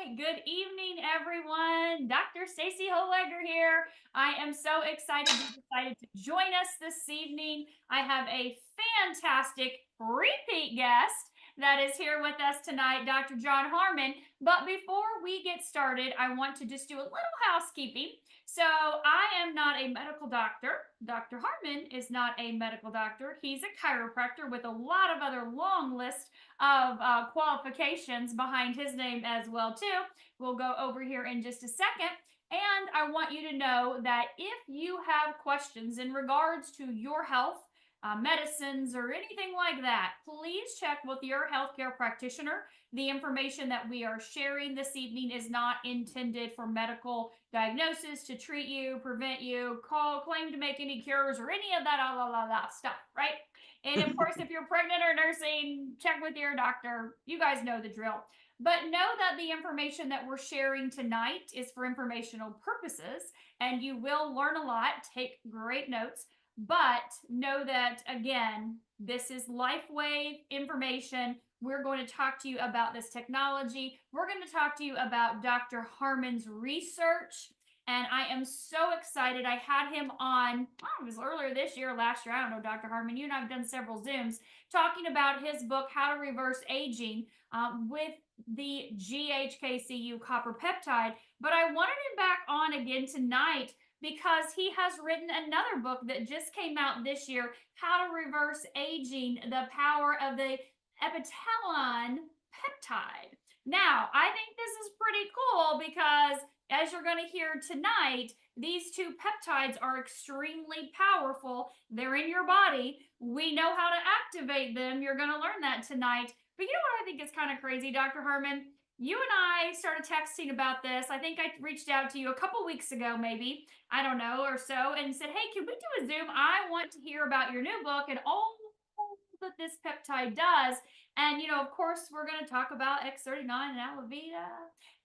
right. Good evening, everyone. Dr. Stacy Holegger here. I am so excited you decided to join us this evening. I have a fantastic repeat guest that is here with us tonight, Dr. John Harmon. But before we get started, I want to just do a little housekeeping. So, I am not a medical doctor. Dr. Harmon is not a medical doctor. He's a chiropractor with a lot of other long list of qualifications behind his name as well too. We'll go over here in just a second. And I want you to know that if you have questions in regards to your health, medicines, or anything like that, please check with your healthcare practitioner. The information that we are sharing this evening is not intended for medical diagnosis, to treat you, prevent you, claim to make any cures, or any of that stuff, right? And of course, if you're pregnant or nursing, check with your doctor. You guys know the drill. But know that the information that we're sharing tonight is for informational purposes, and you will learn a lot, take great notes. But know that, again, this is LifeWave information. We're going to talk to you about this technology. We're going to talk to you about Dr. Harmon's research. And I am so excited. I had him on, it was earlier this year, last year. I don't know, Dr. Harmon. You and I have done several Zooms talking about his book, How to Reverse Aging, with the GHKCU copper peptide. But I wanted him back on again tonight because he has written another book that just came out this year, How to Reverse Aging, the Power of the Epitelon Peptide. Now, I think this is pretty cool because, as you're going to hear tonight, these two peptides are extremely powerful. They're in your body. We know how to activate them. You're going to learn that tonight. But you know what I think is kind of crazy, Dr. Harmon? You and I started texting about this. I think I reached out to you a couple weeks ago, maybe, I don't know, or so, and said, hey, can we do a Zoom? I want to hear about your new book and all that this peptide does. And, of course, we're going to talk about X39 and Alavita.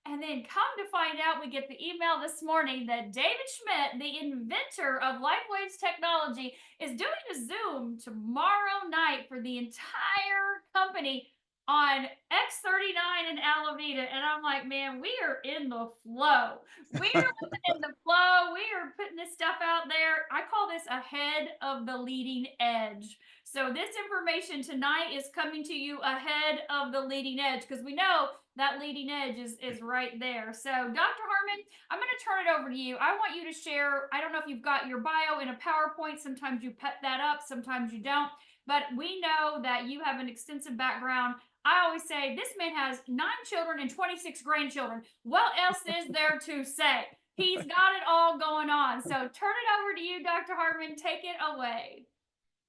And then come to find out, we get the email this morning that David Schmidt, the inventor of LifeWave's technology, is doing a Zoom tomorrow night for the entire company on X39 and Alavita. And I'm like, man, we are in the flow. We are in the flow. We are putting this stuff out there. I call this ahead of the leading edge. So this information tonight is coming to you ahead of the leading edge because we know that leading edge is right there. So Dr. Harmon, I'm going to turn it over to you. I want you to share. I don't know if you've got your bio in a PowerPoint. Sometimes you pep that up. Sometimes you don't. But we know that you have an extensive background. I always say this man has 9 children and 26 grandchildren. What else is there to say? He's got it all going on. So turn it over to you, Dr. Harmon. Take it away.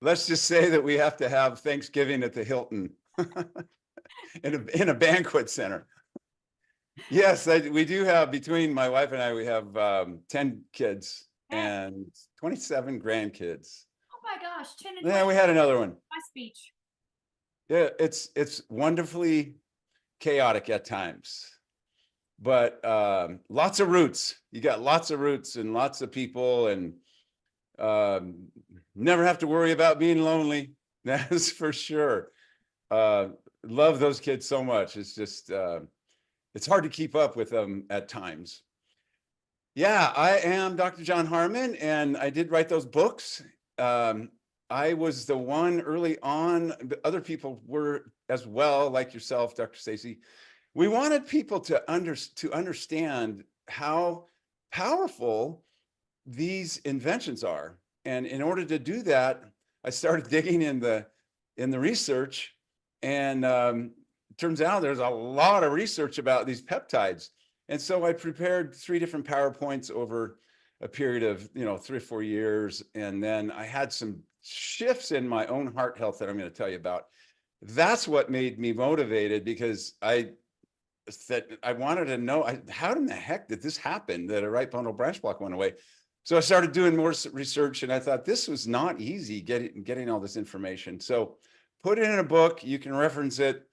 Let's just say that we have to have Thanksgiving at the Hilton in a banquet center. Yes, we do have, between my wife and I, we have 10 kids and 27 grandkids. Oh my gosh, 10 and 20. Yeah, we had another one. My speech. Yeah, it's wonderfully chaotic at times, but lots of roots. You got lots of roots and lots of people, and never have to worry about being lonely. That's for sure. Love those kids so much. It's just it's hard to keep up with them at times. Yeah, I am Dr. John Harmon, and I did write those books. I was the one early on. Other people were as well, like yourself, Dr. Stacy. We wanted people to understand how powerful these inventions are. And in order to do that, I started digging in the research, and turns out there's a lot of research about these peptides. And so I prepared 3 different PowerPoints over a period of 3 or 4 years, and then I had some shifts in my own heart health that I'm going to tell you about. That's what made me motivated, because I wanted to know, how in the heck did this happen, that a right bundle branch block went away? So I started doing more research, and I thought this was not easy, getting all this information. So put it in a book, you can reference it.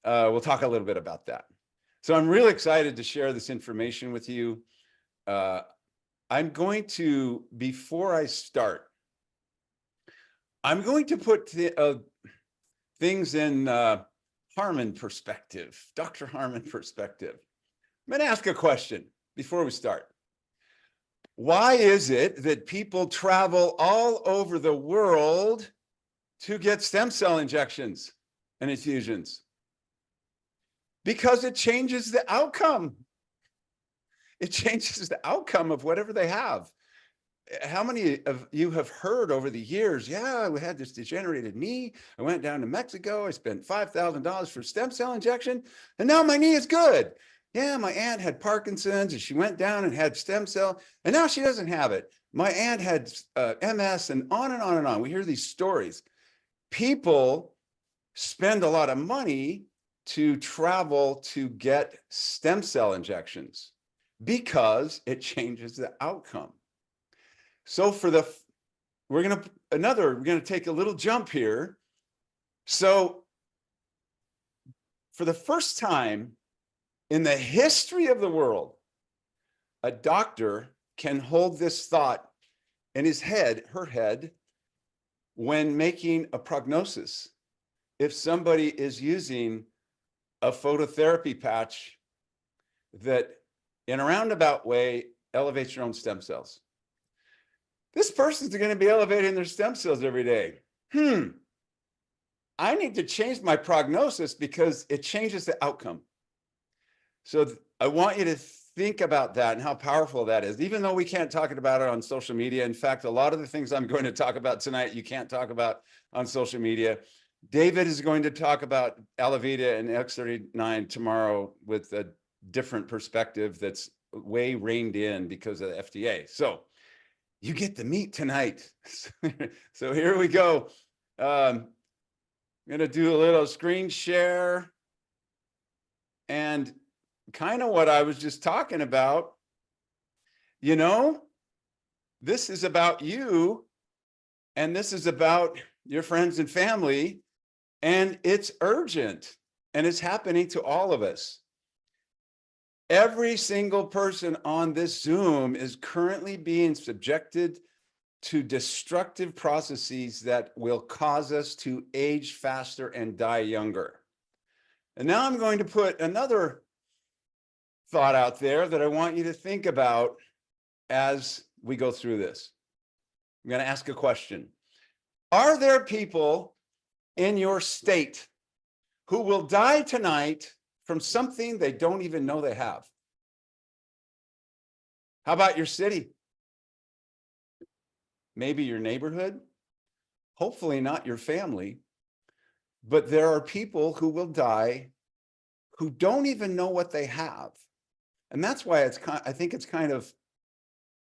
We'll talk a little bit about that. So I'm really excited to share this information with you. I'm going to, before I start, I'm going to put things in Harmon perspective, Dr. Harmon perspective. I'm going to ask a question before we start. Why is it that people travel all over the world to get stem cell injections and infusions? Because it changes the outcome. It changes the outcome of whatever they have. How many of you have heard over the years, yeah, we had this degenerated knee. I went down to Mexico. I spent $5,000 for stem cell injection, and now my knee is good. Yeah, my aunt had Parkinson's and she went down and had stem cell, and now she doesn't have it. My aunt had MS, and on and on and on. We hear these stories. People spend a lot of money to travel to get stem cell injections because it changes the outcome. So we're going to take a little jump here. So for the first time in the history of the world, a doctor can hold this thought in his head, her head, when making a prognosis. If somebody is using a phototherapy patch that in a roundabout way elevates your own stem cells. This person's going to be elevating their stem cells every day. I need to change my prognosis because it changes the outcome. So I want you to think about that and how powerful that is, even though we can't talk about it on social media. In fact, a lot of the things I'm going to talk about tonight, you can't talk about on social media. David is going to talk about Alavita and X39 tomorrow with a different perspective that's way reined in because of the FDA. So you get the meat tonight. So here we go. I'm going to do a little screen share. And kind of what I was just talking about, you know, this is about you, and this is about your friends and family, and it's urgent, and it's happening to all of us. Every single person on this Zoom is currently being subjected to destructive processes that will cause us to age faster and die younger. And now I'm going to put another thought out there that I want you to think about as we go through this. I'm going to ask a question. Are there people in your state who will die tonight from something they don't even know they have? How about your city? Maybe your neighborhood? Hopefully not your family. But there are people who will die who don't even know what they have. And that's why I think it's kind of,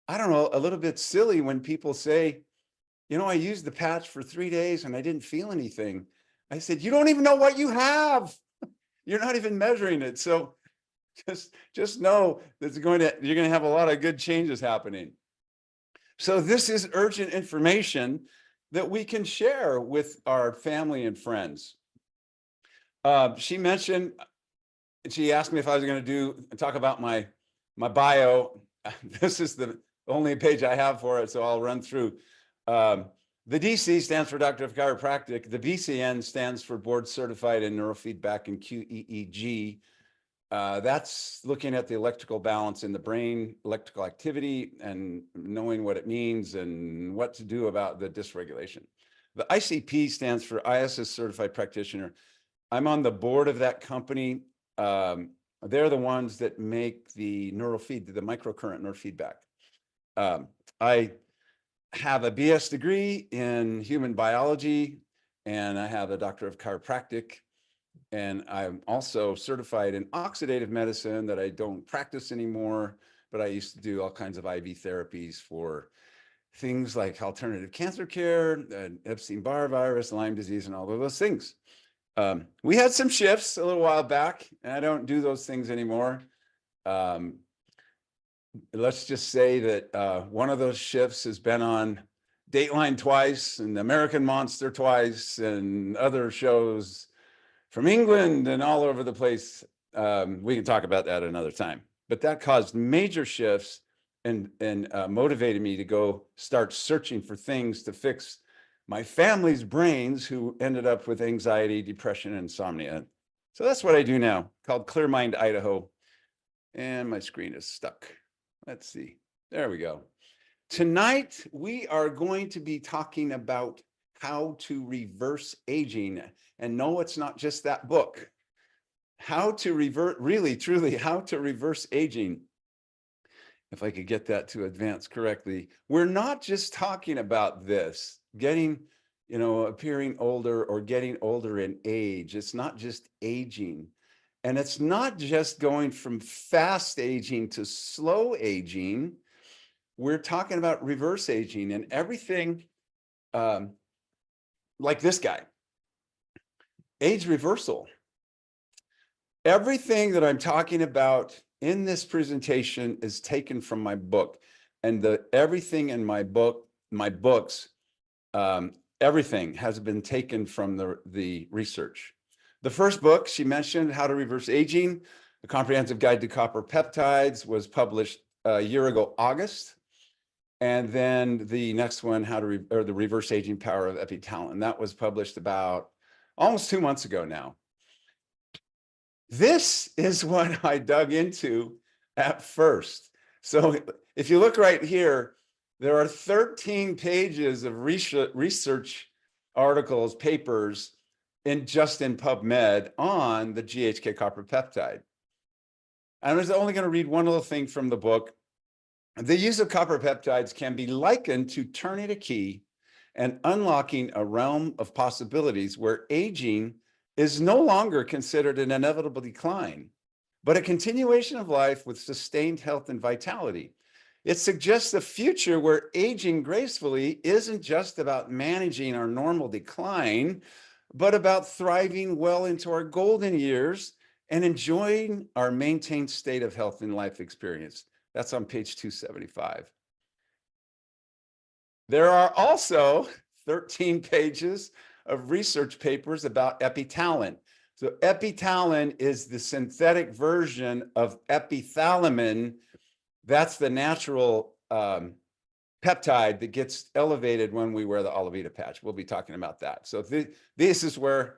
I don't know, a little bit silly when people say, you know, I used the patch for 3 days and I didn't feel anything. I said, you don't even know what you have. You're not even measuring it. So just know that you're going to have a lot of good changes happening. So this is urgent information that we can share with our family and friends. She asked me if I was going to talk about my bio. This is the only page I have for it, so I'll run through. The DC stands for Doctor of Chiropractic. The BCN stands for Board Certified in Neurofeedback and QEEG. That's looking at the electrical balance in the brain, electrical activity, and knowing what it means and what to do about the dysregulation. The ICP stands for ISS Certified Practitioner. I'm on the board of that company. They're the ones that make the the microcurrent neurofeedback. I have a BS degree in human biology, and I have a Doctor of Chiropractic. And I'm also certified in oxidative medicine that I don't practice anymore, but I used to do all kinds of IV therapies for things like alternative cancer care, Epstein-Barr virus, Lyme disease, and all of those things. We had some shifts a little while back, and I don't do those things anymore. Let's just say that one of those shifts has been on Dateline twice and American Monster twice and other shows from England and all over the place. We can talk about that another time. But that caused major shifts and motivated me to go start searching for things to fix my family's brains who ended up with anxiety, depression, and insomnia. So that's what I do now, called Clear Mind Idaho. And my screen is stuck. Let's see. There we go. Tonight, we are going to be talking about how to reverse aging. And no, it's not just that book. How to revert, really, truly, how to reverse aging. If I could get that to advance correctly. We're not just talking about this, getting, appearing older or getting older in age. It's not just aging. And it's not just going from fast aging to slow aging. We're talking about reverse aging and everything like this guy, age reversal. Everything that I'm talking about in this presentation is taken from my book, and everything in my books, everything has been taken from the research. The first book she mentioned, How to Reverse Aging, A Comprehensive Guide to Copper Peptides, was published a year ago, August. And then the next one, the Reverse Aging Power of Epitalin, that was published about almost 2 months ago now. This is what I dug into at first. So if you look right here, there are 13 pages of research articles, papers in PubMed on the GHK copper peptide. And I was only going to read one little thing from the book. The use of copper peptides can be likened to turning a key and unlocking a realm of possibilities where aging is no longer considered an inevitable decline, but a continuation of life with sustained health and vitality. It suggests a future where aging gracefully isn't just about managing our normal decline, but about thriving well into our golden years and enjoying our maintained state of health and life experience. That's on page 275. There are also 13 pages of research papers about epitalin. So epitalin is the synthetic version of epithalamin. That's the natural peptide that gets elevated when we wear the Olivita patch. We'll be talking about that. So this is where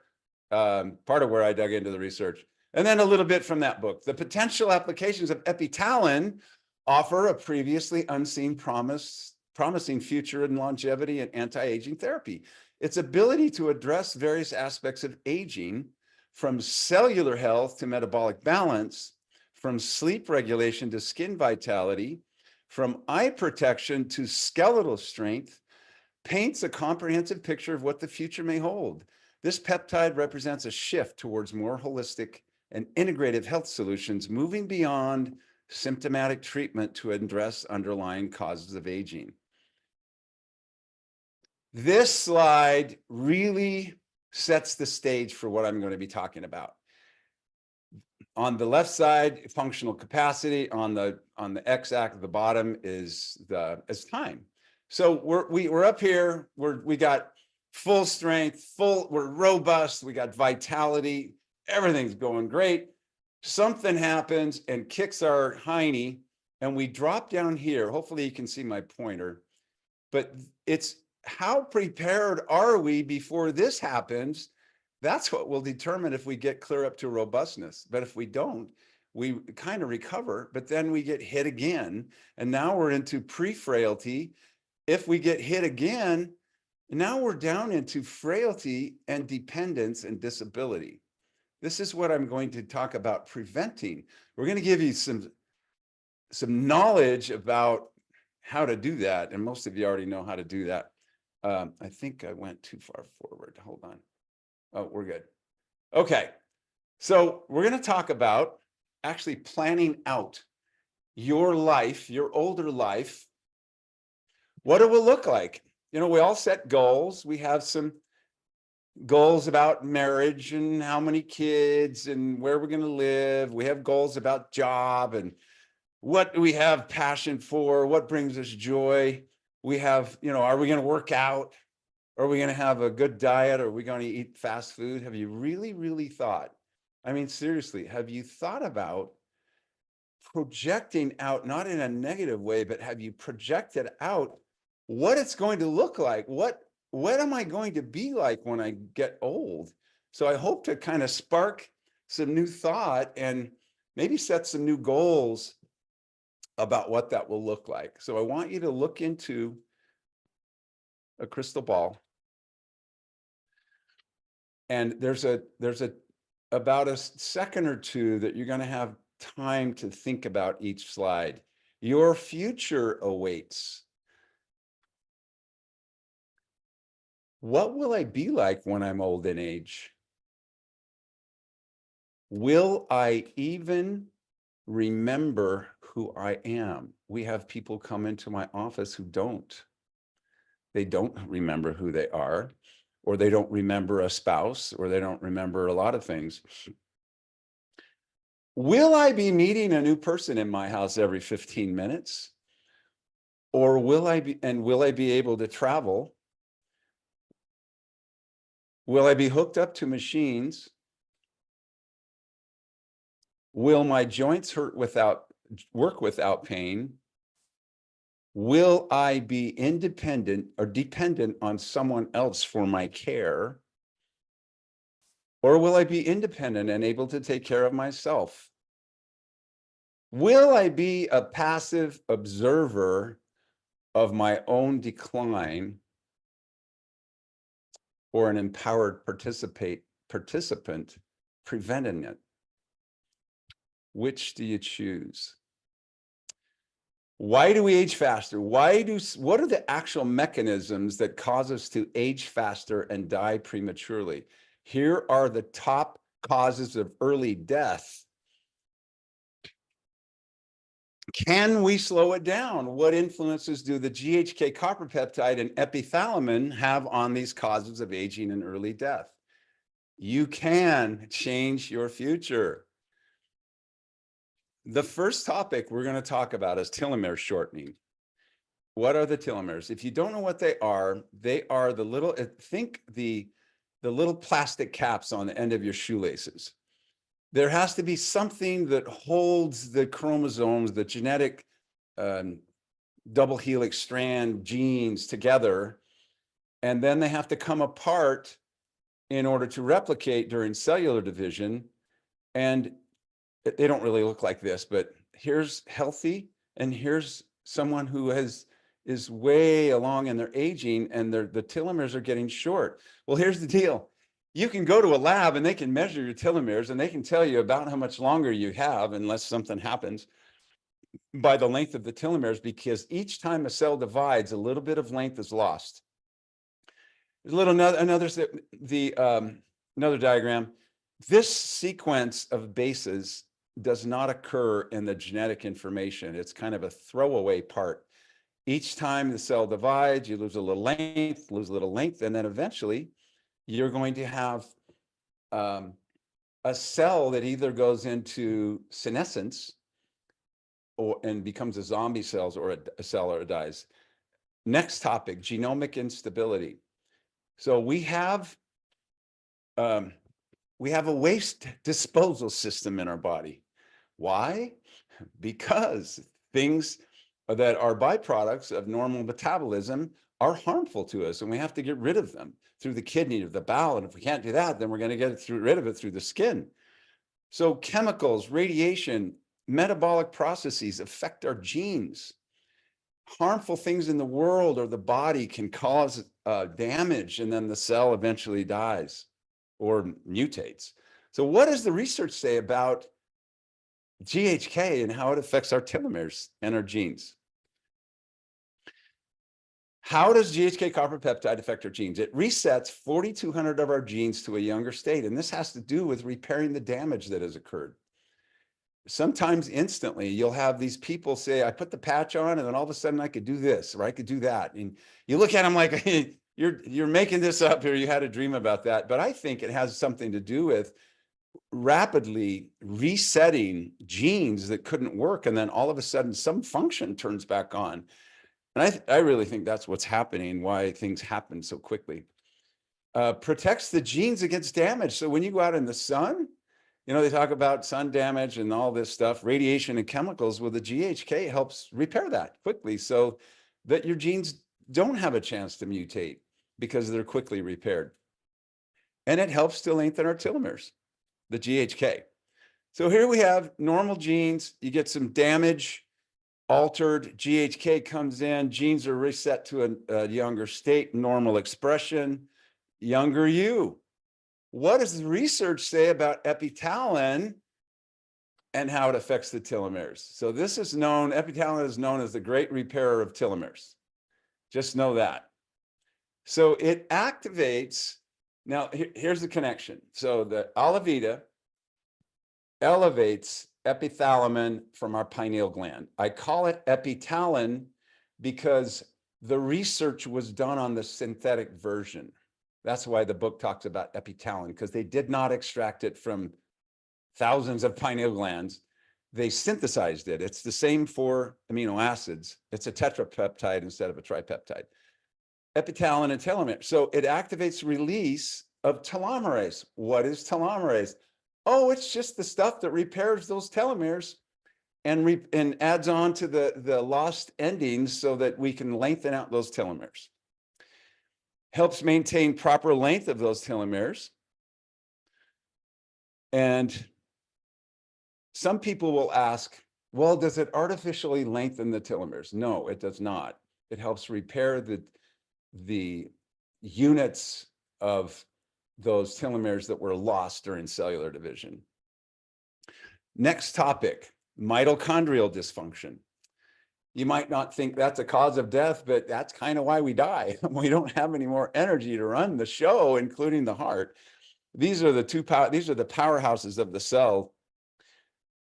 part of where I dug into the research. And then a little bit from that book. The potential applications of epitalin offer a previously unseen promising future in longevity and anti-aging therapy. Its ability to address various aspects of aging, from cellular health to metabolic balance, from sleep regulation to skin vitality, from eye protection to skeletal strength, paints a comprehensive picture of what the future may hold. This peptide represents a shift towards more holistic and integrative health solutions, moving beyond symptomatic treatment to address underlying causes of aging. This slide really sets the stage for what I'm going to be talking about. On the left side, functional capacity. On the x-axis at the bottom is time. So we're up here. We got full strength, we're robust. We got vitality. Everything's going great. Something happens and kicks our hiney, and we drop down here. Hopefully you can see my pointer, but it's how prepared are we before this happens? That's what will determine if we get clear up to robustness. But if we don't, we kind of recover, but then we get hit again. And now we're into pre-frailty. If we get hit again, now we're down into frailty and dependence and disability. This is what I'm going to talk about preventing. We're going to give you some knowledge about how to do that. And most of you already know how to do that. I think I went too far forward. Hold on. Oh, we're good. Okay. So we're going to talk about actually planning out your life, your older life. What it will look like. We all set goals. We have some goals about marriage and how many kids and where we're going to live. We have goals about job and what we have passion for, what brings us joy. We have, are we going to work out? Are we going to have a good diet? Are we going to eat fast food? Have you really, really thought? I mean, seriously, have you thought about projecting out, not in a negative way, but have you projected out what it's going to look like? What am I going to be like when I get old? So I hope to kind of spark some new thought and maybe set some new goals about what that will look like. So I want you to look into a crystal ball. And there's about a second or two that you're going to have time to think about each slide. Your future awaits. What will I be like when I'm old in age? Will I even remember who I am? We have people come into my office who don't. They don't remember who they are, or they don't remember a spouse, or they don't remember a lot of things. Will I be meeting a new person in my house every 15 minutes? Or will I be able to travel? Will I be hooked up to machines? Will my joints work without pain? Will I be independent or dependent on someone else for my care? Or will I be independent and able to take care of myself? Will I be a passive observer of my own decline, or an empowered participant preventing it? Which do you choose? Why do we age faster? What are the actual mechanisms that cause us to age faster and die prematurely? Here are the top causes of early death. Can we slow it down? What influences do the GHK copper peptide and epithalamin have on these causes of aging and early death? You can change your future. The first topic we're going to talk about is telomere shortening. What are the telomeres? If you don't know what they are the little, think the little plastic caps on the end of your shoelaces. There has to be something that holds the chromosomes, the genetic double helix strand genes together, and then they have to come apart in order to replicate during cellular division. And they don't really look like this, but here's healthy, and here's someone who is way along in their aging, and the telomeres are getting short. Well, here's the deal. You can go to a lab and they can measure your telomeres, and they can tell you about how much longer you have, unless something happens, by the length of the telomeres, because each time a cell divides, a little bit of length is lost. There's a little another diagram. This sequence of bases does not occur in the genetic information. It's kind of a throwaway part. Each time the cell divides, you lose a little length, and then eventually you're going to have a cell that either goes into senescence and becomes a zombie cell, or a cell, or it dies. Next topic, genomic instability. So we have a waste disposal system in our body. Why? Because things that are byproducts of normal metabolism are harmful to us, and we have to get rid of them through the kidney or the bowel. And if we can't do that, then we're going to get rid of it through the skin. So chemicals, radiation, metabolic processes affect our genes. Harmful things in the world or the body can cause damage, and then the cell eventually dies or mutates. So what does the research say about GHK and how it affects our telomeres and our genes? How does GHK copper peptide affect our genes? It resets 4,200 of our genes to a younger state, and this has to do with repairing the damage that has occurred. Sometimes instantly, you'll have these people say, I put the patch on, and then all of a sudden I could do this, or I could do that. And you look at them like, hey, you're making this up, or you had a dream about that. But I think it has something to do with rapidly resetting genes that couldn't work, and then all of a sudden some function turns back on. And I really think that's what's happening, why things happen so quickly. Protects the genes against damage. So when you go out in the sun, you know, they talk about sun damage and all this stuff, radiation and chemicals. Well, the GHK helps repair that quickly so that your genes don't have a chance to mutate because they're quickly repaired. And it helps to lengthen our telomeres, the GHK. So here we have normal genes. You get some damage, altered, GHK comes in, genes are reset to a younger state, normal expression, younger you. What does the research say about epitalin and how it affects the telomeres? So this is known, epitalin is known as the great repairer of telomeres. Just know that. So it activates, now here's the connection. So the Alavita elevates epithalamin from our pineal gland. I call it epitalin because the research was done on the synthetic version. That's why the book talks about epitalin, because they did not extract it from thousands of pineal glands. They synthesized it. It's the same for amino acids. It's a tetrapeptide instead of a tripeptide. Epitalin and telomere. So it activates release of telomerase. What is telomerase? Oh, it's just the stuff that repairs those telomeres and adds on to the lost endings so that we can lengthen out those telomeres. Helps maintain proper length of those telomeres. And some people will ask, well, does it artificially lengthen the telomeres? No, it does not. It helps repair the units of those telomeres that were lost during cellular division. Next topic, mitochondrial dysfunction. You might not think that's a cause of death, but that's kind of why we die. We don't have any more energy to run the show, including the heart. These are the powerhouses of the cell.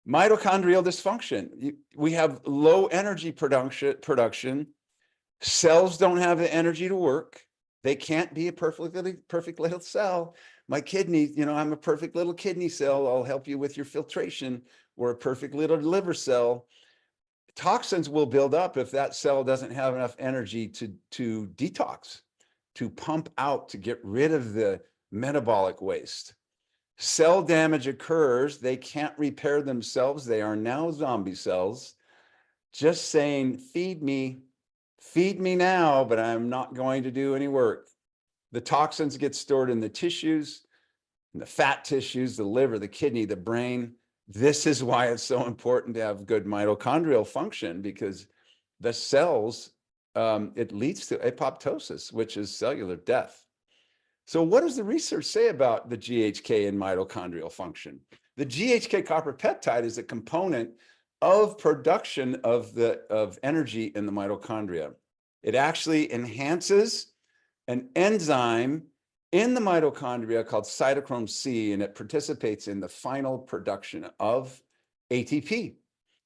Mitochondrial dysfunction. We have low energy production. Cells don't have the energy to work. They can't be a perfect little cell. My kidney, I'm a perfect little kidney cell. I'll help you with your filtration. We're a perfect little liver cell. Toxins will build up if that cell doesn't have enough energy to detox, to pump out, to get rid of the metabolic waste. Cell damage occurs. They can't repair themselves. They are now zombie cells. Just saying, feed me now, but I'm not going to do any work. The toxins get stored in the tissues, in the fat tissues, the liver, the kidney, the brain. This is why it's so important to have good mitochondrial function, because the cells, it leads to apoptosis, which is cellular death. So what does the research say about the GHK and mitochondrial function? The GHK copper peptide is a component of production of energy in the mitochondria. It actually enhances an enzyme in the mitochondria called cytochrome C, and it participates in the final production of ATP,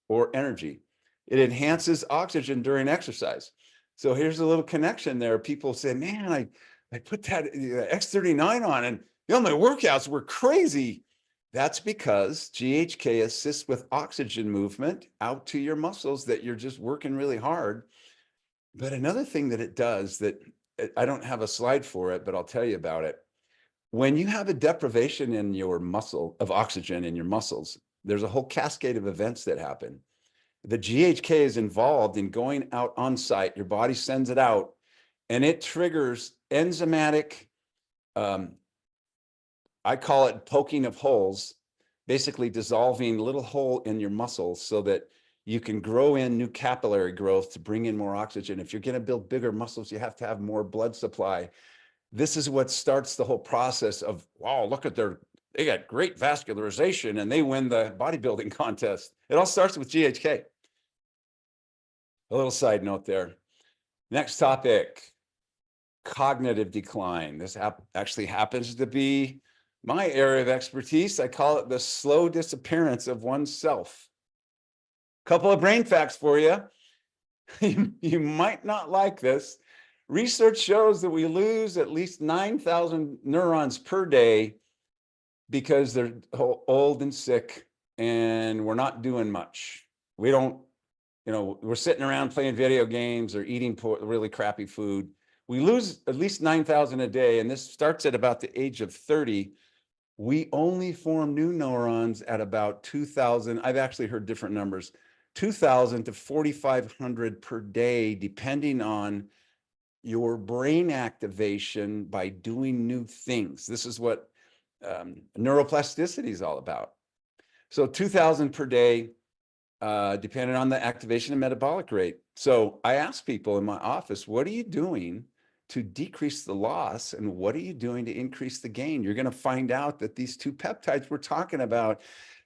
or energy. It enhances oxygen during exercise. So here's a little connection there. People say, man, I put that X39 on and my workouts were crazy. That's because GHK assists with oxygen movement out to your muscles that you're just working really hard. But another thing that it does, that I don't have a slide for it, but I'll tell you about it. When you have a deprivation in your muscle of oxygen in your muscles, there's a whole cascade of events that happen. The GHK is involved in going out on site. Your body sends it out, and it triggers enzymatic, I call it poking of holes, basically dissolving a little hole in your muscles so that you can grow in new capillary growth to bring in more oxygen. If you're going to build bigger muscles, you have to have more blood supply. This is what starts the whole process of, wow, look at they got great vascularization and they win the bodybuilding contest. It all starts with GHK. A little side note there. Next topic, cognitive decline. This actually happens to be my area of expertise. I call it the slow disappearance of oneself. Couple of brain facts for you. You might not like this. Research shows that we lose at least 9,000 neurons per day because they're old and sick and we're not doing much. We don't, we're sitting around playing video games or eating really crappy food. We lose at least 9,000 a day, and this starts at about the age of 30. We only form new neurons at about 2,000. I've actually heard different numbers, 2,000 to 4,500 per day, depending on your brain activation by doing new things. This is what neuroplasticity is all about. So 2,000 per day, depending on the activation and metabolic rate. So I ask people in my office, what are you doing to decrease the loss? And what are you doing to increase the gain? You're going to find out that these two peptides we're talking about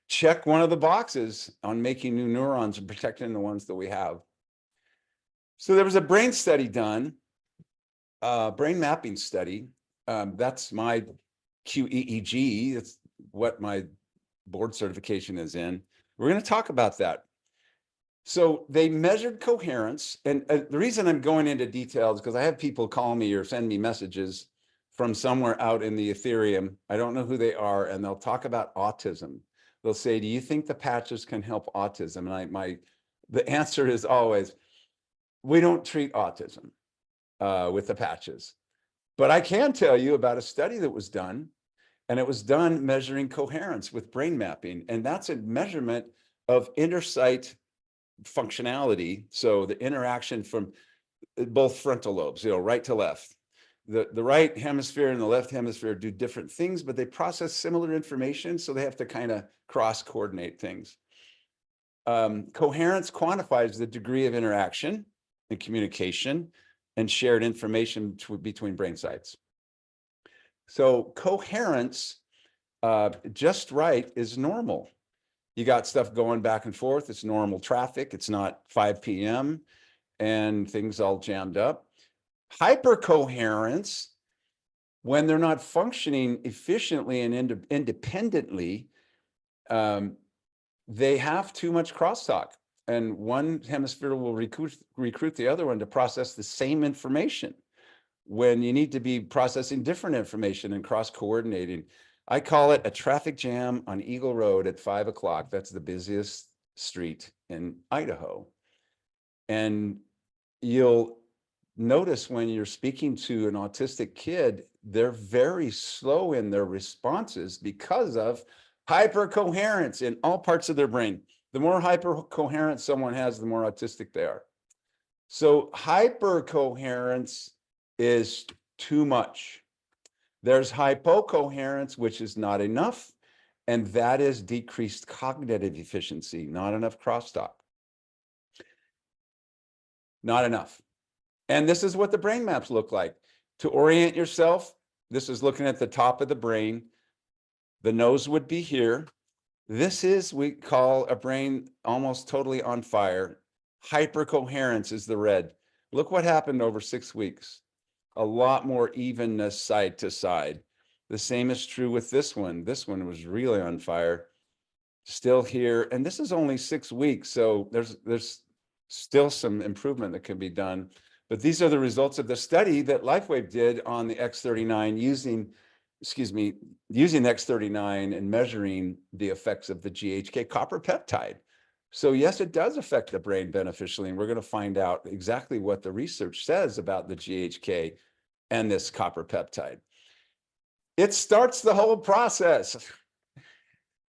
check one of the boxes on making new neurons and protecting the ones that we have. So there was a brain study done, brain mapping study. That's my QEEG. That's what my board certification is in. We're going to talk about that. So they measured coherence. And the reason I'm going into details, because I have people call me or send me messages from somewhere out in the Ethereum. I don't know who they are, and they'll talk about autism. They'll say, do you think the patches can help autism? And the answer is always, we don't treat autism with the patches. But I can tell you about a study that was done, and it was done measuring coherence with brain mapping. And that's a measurement of intersight functionality. So the interaction from both frontal lobes, right to left. The right hemisphere and the left hemisphere do different things, but they process similar information. So they have to kind of cross coordinate things. Coherence quantifies the degree of interaction and communication and shared information between brain sites. So coherence, just right, is normal. You got stuff going back and forth. It's normal traffic. It's not 5 p.m. and things all jammed up. Hypercoherence, when they're not functioning efficiently and independently, they have too much crosstalk. And one hemisphere will recruit the other one to process the same information when you need to be processing different information and cross-coordinating. I call it a traffic jam on Eagle Road at 5 o'clock. That's the busiest street in Idaho. And you'll notice when you're speaking to an autistic kid, they're very slow in their responses because of hypercoherence in all parts of their brain. The more hypercoherence someone has, the more autistic they are. So hypercoherence is too much. There's hypocoherence, which is not enough, and that is decreased cognitive efficiency, not enough crosstalk. Not enough. And this is what the brain maps look like. To orient yourself, this is looking at the top of the brain. The nose would be here. This is, we call a brain almost totally on fire. Hypercoherence is the red. Look what happened over 6 weeks. A lot more evenness side to side. The same is true with this one. This one was really on fire. Still here. And this is only 6 weeks. So there's still some improvement that can be done. But these are the results of the study that LifeWave did on the X39 using X39 and measuring the effects of the GHK copper peptide. So yes, it does affect the brain beneficially, and we're going to find out exactly what the research says about the GHK and this copper peptide. It starts the whole process.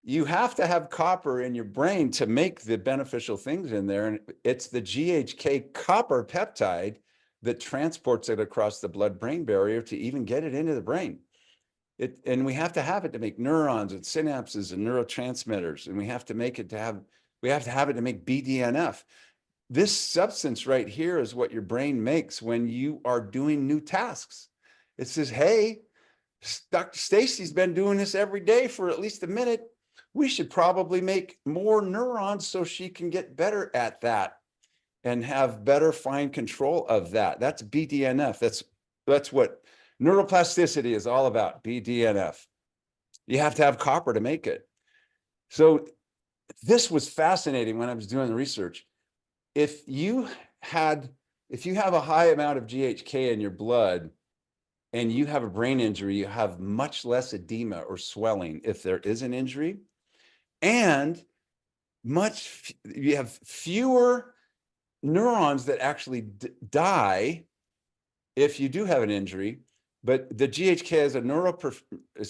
You have to have copper in your brain to make the beneficial things in there, and it's the GHK copper peptide that transports it across the blood-brain barrier to even get it into the brain. And we have to have it to make neurons and synapses and neurotransmitters, and we have to have it to make BDNF. This substance right here is what your brain makes when you are doing new tasks. It says, hey, Dr. Stacy's been doing this every day for at least a minute. We should probably make more neurons so she can get better at that and have better fine control of that. That's BDNF. That's what neuroplasticity is all about, BDNF. You have to have copper to make it. So this was fascinating when I was doing the research. If you have a high amount of GHK in your blood and you have a brain injury, you have much less edema or swelling if there is an injury, and you have fewer neurons that actually die if you do have an injury. But the GHK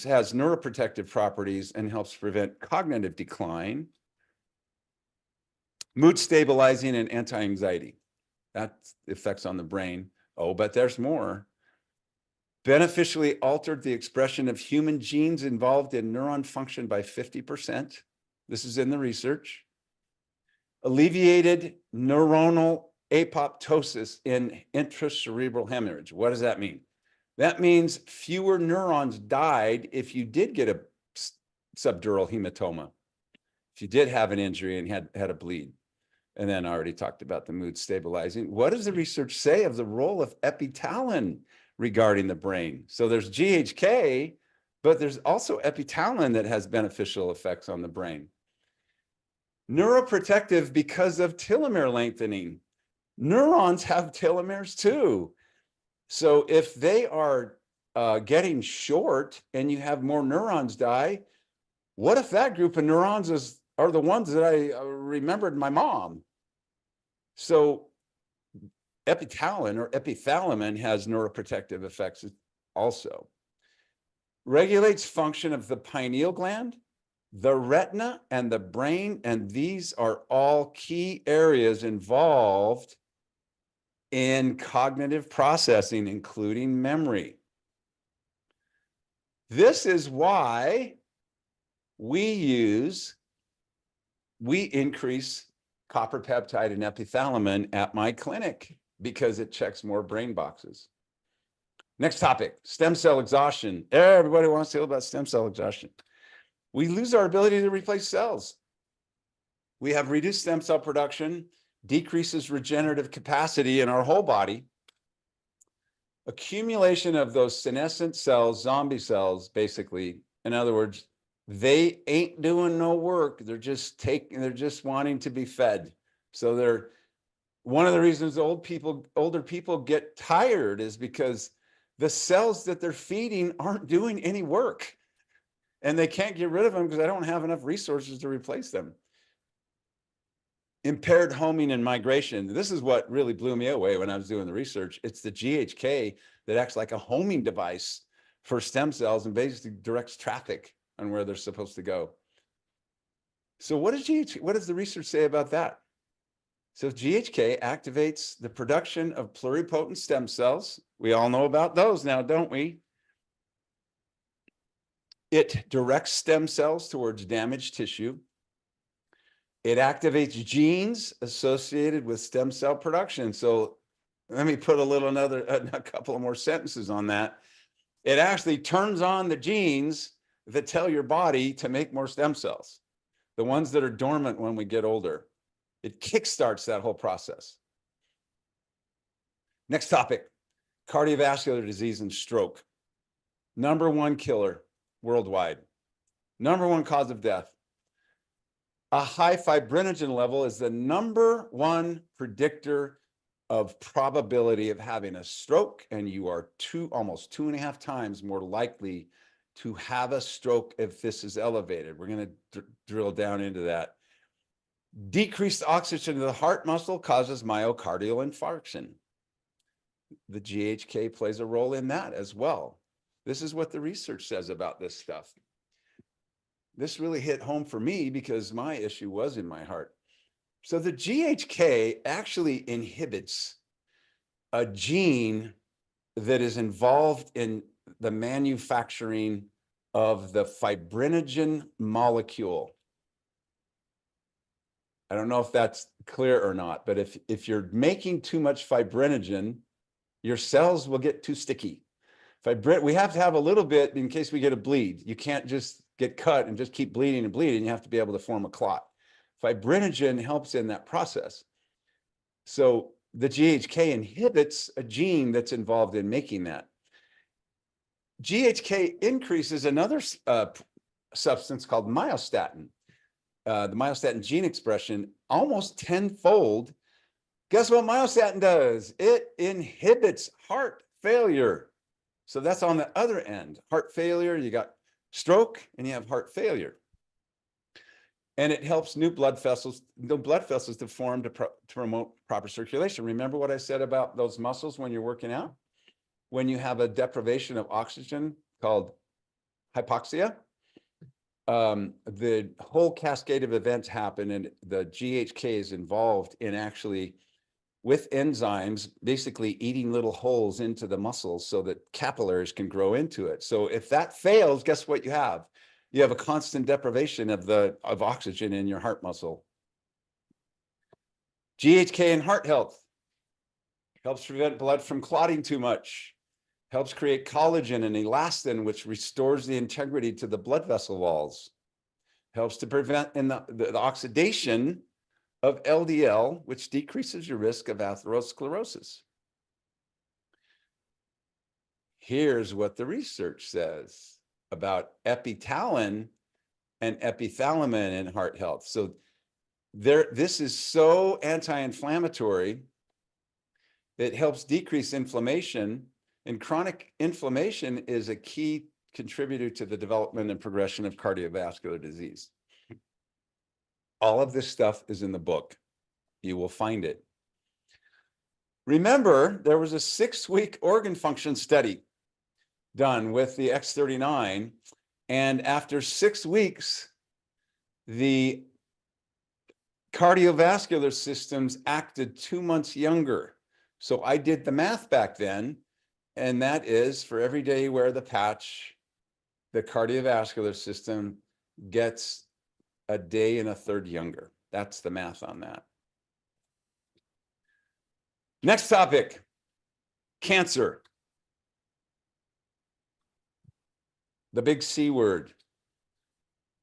has neuroprotective properties and helps prevent cognitive decline, mood stabilizing, and anti-anxiety. That's effects on the brain. Oh, but there's more. Beneficially altered the expression of human genes involved in neuron function by 50%. This is in the research. Alleviated neuronal apoptosis in intracerebral hemorrhage. What does that mean? That means fewer neurons died if you did get a subdural hematoma, if you did have an injury and had a bleed. And then I already talked about the mood stabilizing. What does the research say of the role of epitalin regarding the brain? So there's GHK, but there's also epitalin that has beneficial effects on the brain. Neuroprotective because of telomere lengthening. Neurons have telomeres too. So if they are getting short and you have more neurons die, what if that group of neurons are the ones that I remembered my mom? So epitalin or epithalamin has neuroprotective effects also. Regulates function of the pineal gland, the retina, and the brain, and these are all key areas involved in cognitive processing, including memory. This is why we increase copper peptide and epithalamin at my clinic because it checks more brain boxes. Next topic, stem cell exhaustion. Everybody wants to hear about stem cell exhaustion. We lose our ability to replace cells. We have reduced stem cell production, decreases regenerative capacity in our whole body. Accumulation of those senescent cells, zombie cells, basically. In other words, they ain't doing no work. They're just wanting to be fed. So one of the reasons older people get tired is because the cells that they're feeding aren't doing any work. And they can't get rid of them because I don't have enough resources to replace them. Impaired homing and migration. This is what really blew me away when I was doing the research. It's the GHK that acts like a homing device for stem cells and basically directs traffic on where they're supposed to go. So what does the research say about that? So GHK activates the production of pluripotent stem cells. We all know about those now, don't we? It directs stem cells towards damaged tissue. It activates genes associated with stem cell production. So let me put a couple of more sentences on that. It actually turns on the genes that tell your body to make more stem cells, the ones that are dormant when we get older. It kickstarts that whole process. Next topic, cardiovascular disease and stroke. #1 killer worldwide. #1 cause of death. A high fibrinogen level is the #1 predictor of probability of having a stroke, and you are almost 2.5 times more likely to have a stroke if this is elevated. We're going to drill down into that. Decreased oxygen to the heart muscle causes myocardial infarction. The GHK plays a role in that as well. This is what the research says about this stuff. This really hit home for me because my issue was in my heart. So the GHK actually inhibits a gene that is involved in the manufacturing of the fibrinogen molecule. I don't know if that's clear or not, but if you're making too much fibrinogen, your cells will get too sticky. We have to have a little bit in case we get a bleed. You can't just get cut and just keep bleeding and bleeding. You have to be able to form a clot. Fibrinogen helps in that process. So the GHK inhibits a gene that's involved in making that. GHK increases another substance called myostatin. The myostatin gene expression almost tenfold. Guess what myostatin does? It inhibits heart failure. So that's on the other end. Heart failure, you got stroke and you have heart failure. And it helps new blood vessels to form to promote proper circulation. Remember what I said about those muscles when you're working out? When you have a deprivation of oxygen called hypoxia, the whole cascade of events happen, and the GHK is involved in actually, with enzymes, basically eating little holes into the muscles so that capillaries can grow into it. So if that fails, guess what you have? You have a constant deprivation of oxygen in your heart muscle. GHK in heart health helps prevent blood from clotting too much, helps create collagen and elastin, which restores the integrity to the blood vessel walls, helps to prevent the oxidation of LDL, which decreases your risk of atherosclerosis. Here's what the research says about epitalin and epithalamin in heart health. So this is so anti-inflammatory. It helps decrease inflammation, and chronic inflammation is a key contributor to the development and progression of cardiovascular disease. All of this stuff is in the book. You will find it. Remember, there was a 6-week organ function study done with the X39, and after 6 weeks, the cardiovascular systems acted 2 months younger. So I did the math back then, and that is for every day you wear the patch, the cardiovascular system gets a day and a third younger. That's the math on that. Next topic, cancer. The big C word.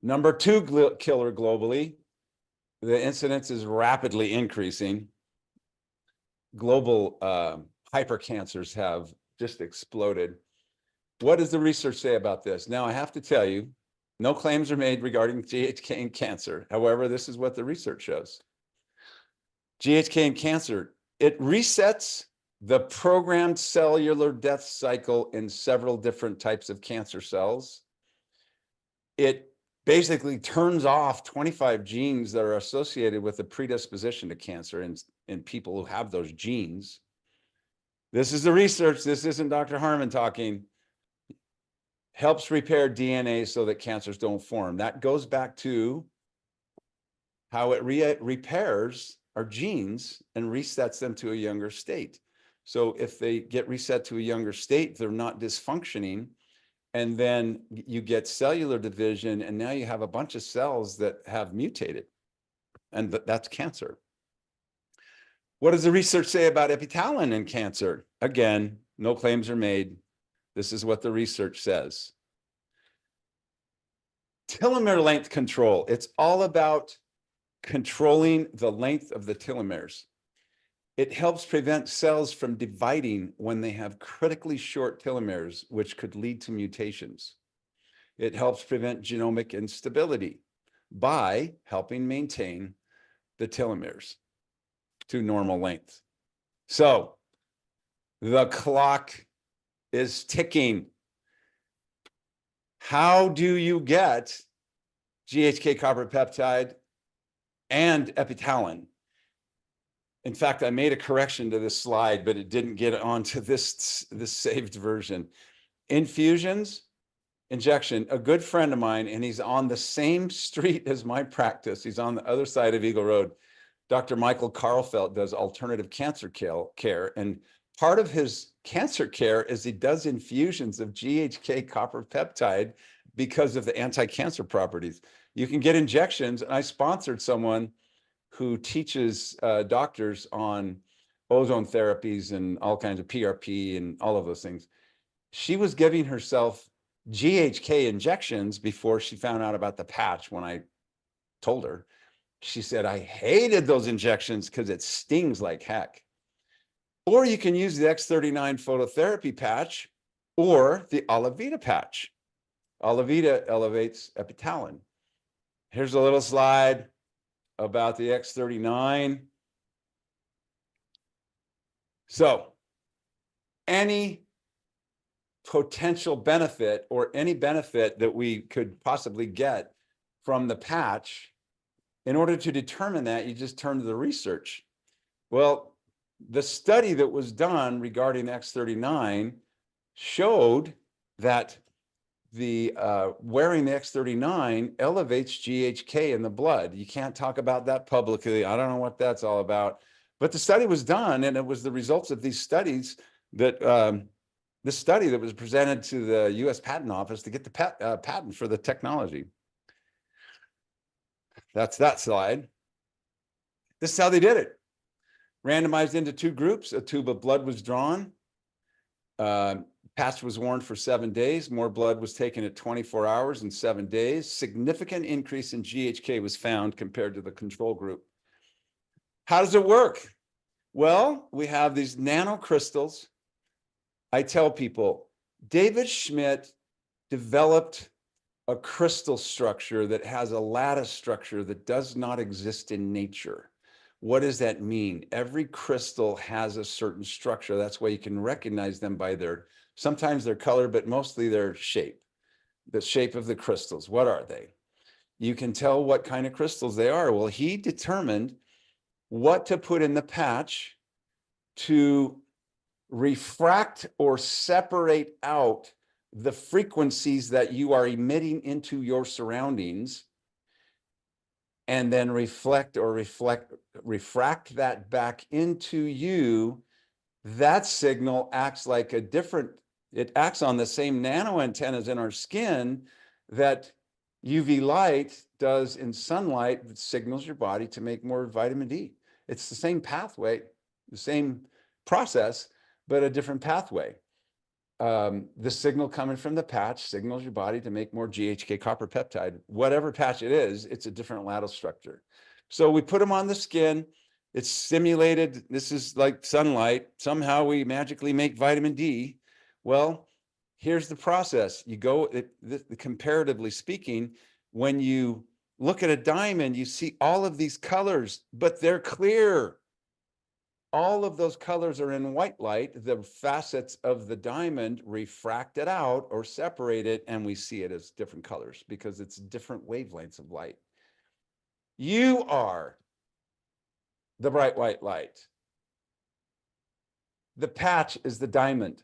Number 2 killer globally. The incidence is rapidly increasing. Global hypercancers have just exploded. What does the research say about this? Now, I have to tell you, no claims are made regarding GHK in cancer. However, this is what the research shows. GHK in cancer, it resets the programmed cellular death cycle in several different types of cancer cells. It basically turns off 25 genes that are associated with a predisposition to cancer in people who have those genes. This is the research. This isn't Dr. Harmon talking. Helps repair DNA so that cancers don't form. That goes back to how it repairs our genes and resets them to a younger state. So if they get reset to a younger state, they're not dysfunctioning. And then you get cellular division, and now you have a bunch of cells that have mutated. And that's cancer. What does the research say about epitalin in cancer? Again, no claims are made. This is what the research says. Telomere length control. It's all about controlling the length of the telomeres. It helps prevent cells from dividing when they have critically short telomeres, which could lead to mutations. It helps prevent genomic instability by helping maintain the telomeres to normal length. So the clock is ticking. How do you get GHK copper peptide and epitalin? In fact, I made a correction to this slide, but it didn't get onto this saved version. Infusions, injection, a good friend of mine, and he's on the same street as my practice. He's on the other side of Eagle Road. Dr. Michael Karlfeldt does alternative cancer care, and part of his cancer care is he does infusions of GHK copper peptide because of the anti-cancer properties. You can get injections, and I sponsored someone who teaches doctors on ozone therapies and all kinds of PRP and all of those things. She was giving herself GHK injections before she found out about the patch. When I told her, she said, I hated those injections because it stings like heck. Or you can use the X39 phototherapy patch or the Alavita patch. Alavita elevates epitalin. Here's a little slide about the X39. So any potential benefit or any benefit that we could possibly get from the patch, in order to determine that, you just turn to the research. Well, the study that was done regarding X39 showed that the wearing the X39 elevates GHK in the blood. You can't talk about that publicly. I don't know what that's all about. But the study was done, and it was the results of these studies that this study that was presented to the US Patent Office to get the patent for the technology. That's that slide. This is how they did it. Randomized into 2 groups, a tube of blood was drawn. Patch was worn for 7 days. More blood was taken at 24 hours and 7 days. Significant increase in GHK was found compared to the control group. How does it work? Well, we have these nanocrystals. I tell people, David Schmidt developed a crystal structure that has a lattice structure that does not exist in nature. What does that mean? Every crystal has a certain structure. That's why you can recognize them by sometimes their color, but mostly their shape, the shape of the crystals. What are they? You can tell what kind of crystals they are. Well, he determined what to put in the patch to refract or separate out the frequencies that you are emitting into your surroundings, and then refract that back into you. That signal acts like it acts on the same nano antennas in our skin that UV light does in sunlight, that signals your body to make more vitamin D. It's the same pathway, the same process, but a different pathway. The signal coming from the patch signals your body to make more GHK copper peptide. Whatever patch it is, it's a different lattice structure. So we put them on the skin. It's stimulated. This is like sunlight. Somehow we magically make vitamin D. Well, here's the process. You go, comparatively speaking, when you look at a diamond, you see all of these colors, but they're clear. All of those colors are in white light. The facets of the diamond refract it out or separate it, and we see it as different colors because it's different wavelengths of light. You are the bright white light. The patch is the diamond.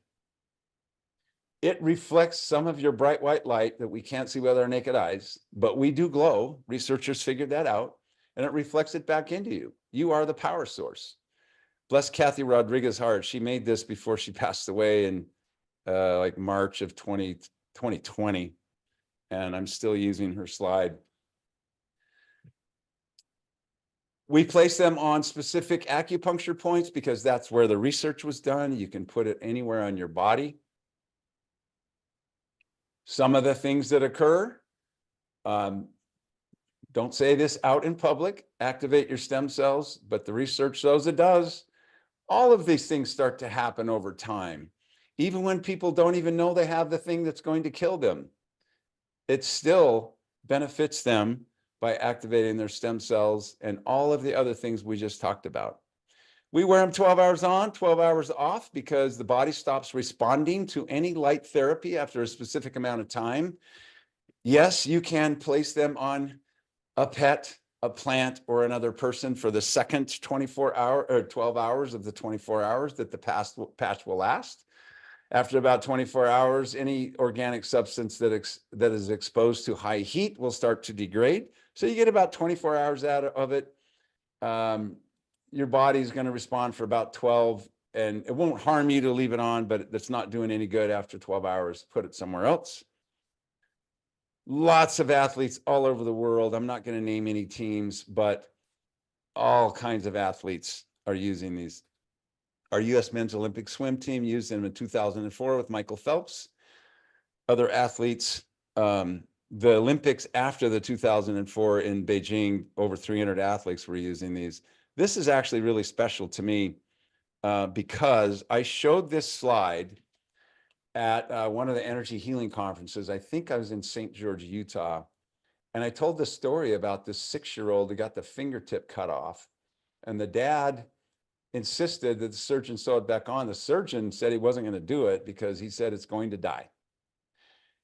It reflects some of your bright white light that we can't see with our naked eyes, but we do glow. Researchers figured that out, and it reflects it back into you. You are the power source. Bless Kathy Rodriguez Hart. She made this before she passed away in like March of 2020. And I'm still using her slide. We place them on specific acupuncture points because that's where the research was done. You can put it anywhere on your body. Some of the things that occur, don't say this out in public, activate your stem cells, but the research shows it does. All of these things start to happen over time. Even when people don't even know they have the thing that's going to kill them, it still benefits them by activating their stem cells and all of the other things we just talked about. We wear them 12 hours on, 12 hours off because the body stops responding to any light therapy after a specific amount of time. Yes, you can place them on a pet, a plant, or another person for the second 24 hour or 12 hours of the 24 hours that the patch will last. After about 24 hours, any organic substance that is exposed to high heat will start to degrade. So you get about 24 hours out of it. Your body's going to respond for about 12, and it won't harm you to leave it on, but it's not doing any good after 12 hours. Put it somewhere else. Lots of athletes all over the world. I'm not going to name any teams, but all kinds of athletes are using these. Our U.S. men's Olympic swim team used them in 2004 with Michael Phelps. Other athletes, the Olympics after the 2004 in Beijing, over 300 athletes were using these. This is actually really special to me because I showed this slide at one of the energy healing conferences. I think I was in St. George, Utah. And I told the story about this 6-year-old who got the fingertip cut off. And the dad insisted that the surgeon sew it back on. The surgeon said he wasn't going to do it because he said it's going to die.